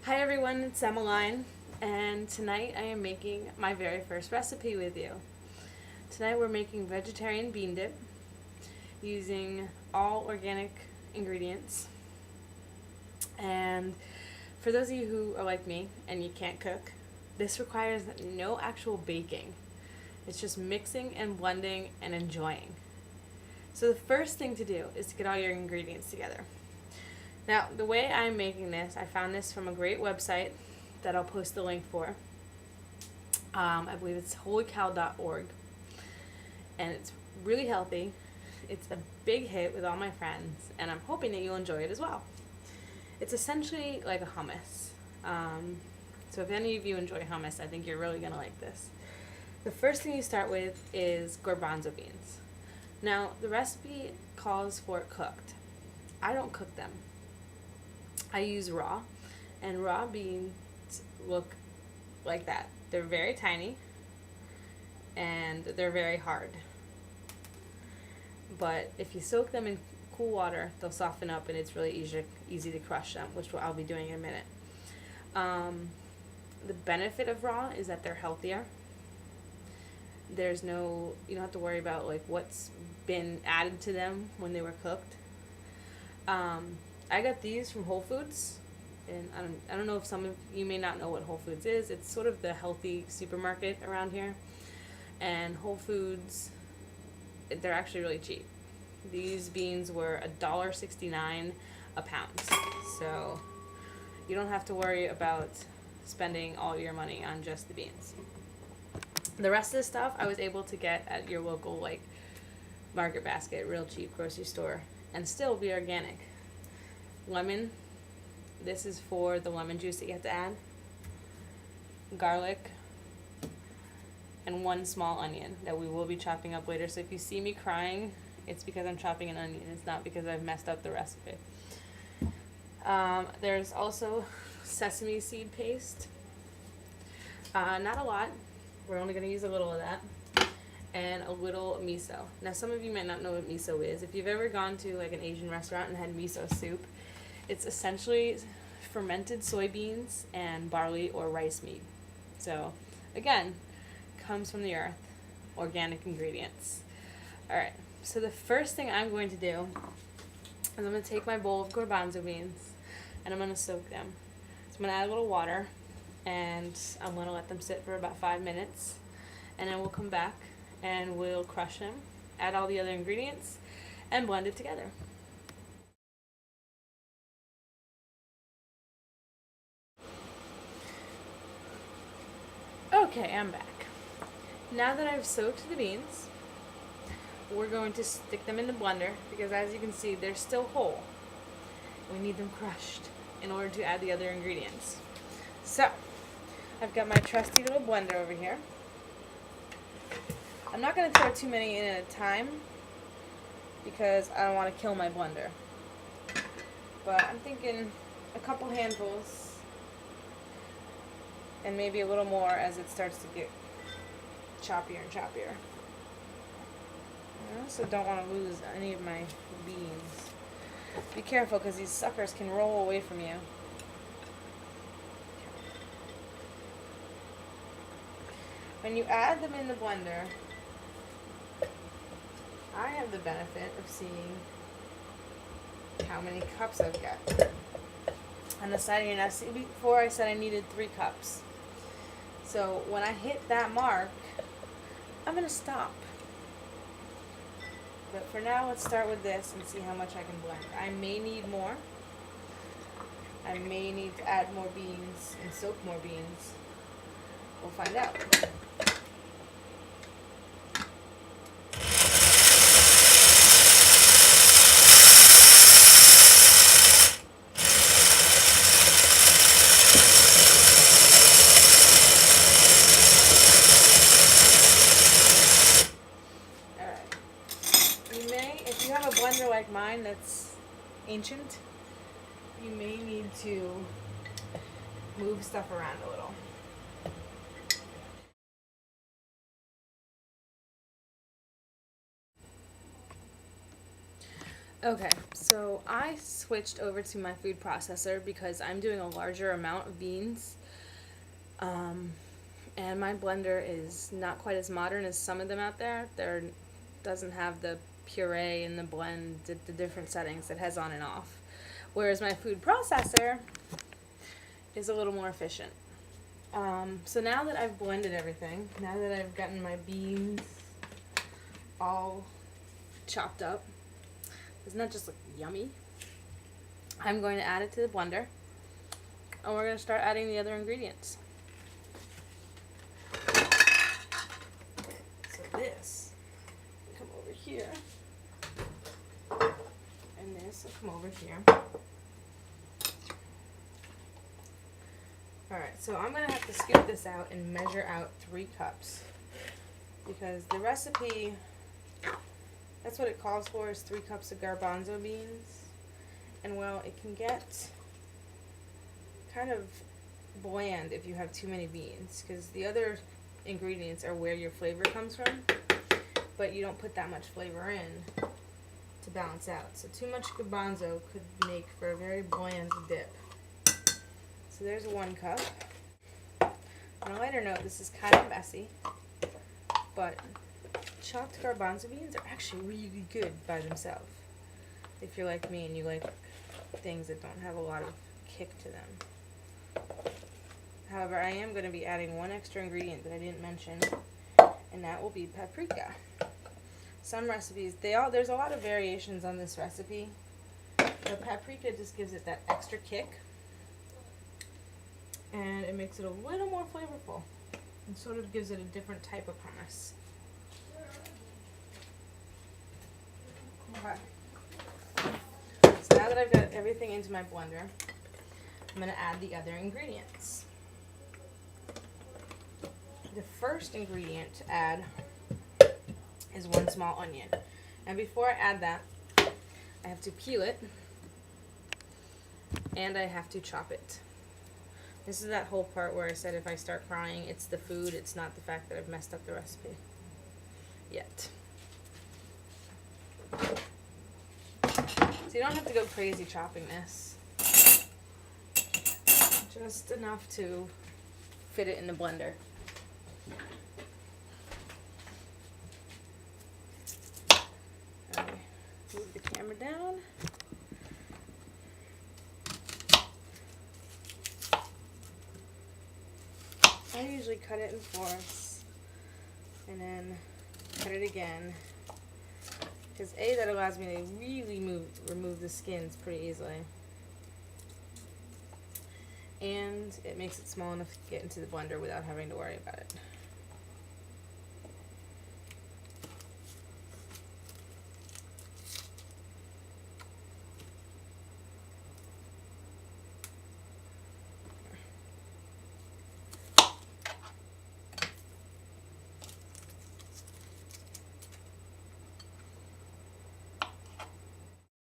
Hi everyone, it's Emmeline, and tonight I am making my very first recipe with you. Tonight we're making vegetarian bean dip using all organic ingredients. And for those of you who are like me and you can't cook, this requires no actual baking. It's just mixing and blending and enjoying. So the first thing to do is to get all your ingredients together. Now, the way I'm making this, I found this from a great website that I'll post the link for. I believe it's holycow.org. And it's really healthy. It's a big hit with all my friends, and I'm hoping that you'll enjoy it as well. It's essentially like a hummus. So if any of you enjoy hummus, I think you're really going to like this. The first thing you start with is garbanzo beans. Now, the recipe calls for it cooked. I don't cook them. I use raw, and raw beans look like that. They're very tiny, and they're very hard. But if you soak them in cool water, they'll soften up, and it's really easy to crush them, which I'll be doing in a minute. The benefit of raw is that they're healthier. You don't have to worry about like what's been added to them when they were cooked. I got these from Whole Foods, and I don't know if some of you may not know what Whole Foods is. It's sort of the healthy supermarket around here, and Whole Foods, they're actually really cheap. These beans were $1.69 a pound, so you don't have to worry about spending all your money on just the beans. The rest of the stuff I was able to get at your local like Market Basket, real cheap grocery store, and still be organic. Lemon, this is for the lemon juice that you have to add. Garlic, and one small onion that we will be chopping up later. So if you see me crying, it's because I'm chopping an onion. It's not because I've messed up the recipe. There's also sesame seed paste. Not a lot. We're only going to use a little of that. And a little miso. Now, some of you might not know what miso is. If you've ever gone to like an Asian restaurant and had miso soup, it's essentially fermented soybeans and barley or rice meat. So, again, comes from the earth, organic ingredients. Alright, so the first thing I'm going to do is I'm going to take my bowl of garbanzo beans and I'm going to soak them. So I'm going to add a little water and I'm going to let them sit for about 5 minutes, and then we'll come back and we'll crush them, add all the other ingredients, and blend it together. Okay, I'm back. Now that I've soaked the beans, we're going to stick them in the blender because as you can see, they're still whole. We need them crushed in order to add the other ingredients. So, I've got my trusty little blender over here. I'm not going to throw too many in at a time because I don't want to kill my blender. But I'm thinking a couple handfuls and maybe a little more as it starts to get choppier and choppier. I also don't want to lose any of my beans. Be careful because these suckers can roll away from you. When you add them in the blender, I have the benefit of seeing how many cups I've got. On the side here, now see, before I said I needed 3 cups. So when I hit that mark, I'm going to stop. But for now, let's start with this and see how much I can blend. I may need more. I may need to add more beans and soak more beans. We'll find out. Blender like mine that's ancient, you may need to move stuff around a little. Okay, so I switched over to my food processor because I'm doing a larger amount of beans. Um, and my blender is not quite as modern as some of them out there. There doesn't have the puree and the blend, the different settings it has on and off. Whereas my food processor is a little more efficient. So now that I've blended everything, now that I've gotten my beans all chopped up, doesn't that just look yummy? I'm going to add it to the blender, and we're going to start adding the other ingredients. So this will come over here, and this will come over here. Alright, so I'm going to have to scoop this out and measure out 3 cups, because the recipe, that's what it calls for, is 3 cups of garbanzo beans. And well, it can get kind of bland if you have too many beans, because the other ingredients are where your flavor comes from, but you don't put that much flavor in to balance out. So too much garbanzo could make for a very bland dip. So there's 1 cup. On a lighter note, this is kind of messy, but chopped garbanzo beans are actually really good by themselves. If you're like me and you like things that don't have a lot of kick to them. However, I am going to be adding 1 extra ingredient that I didn't mention, and that will be paprika. Some recipes, there's a lot of variations on this recipe, but paprika just gives it that extra kick, and it makes it a little more flavorful, and sort of gives it a different type of hummus. Okay. So now that I've got everything into my blender, I'm going to add the other ingredients. The first ingredient to add is 1 small onion. And before I add that, I have to peel it, and I have to chop it. This is that whole part where I said if I start crying, it's the food, it's not the fact that I've messed up the recipe. Yet. So you don't have to go crazy chopping this. Just enough to fit it in the blender. Move the camera down. I usually cut it in 4ths and then cut it again, because A, that allows me to really remove the skins pretty easily, and it makes it small enough to get into the blender without having to worry about it.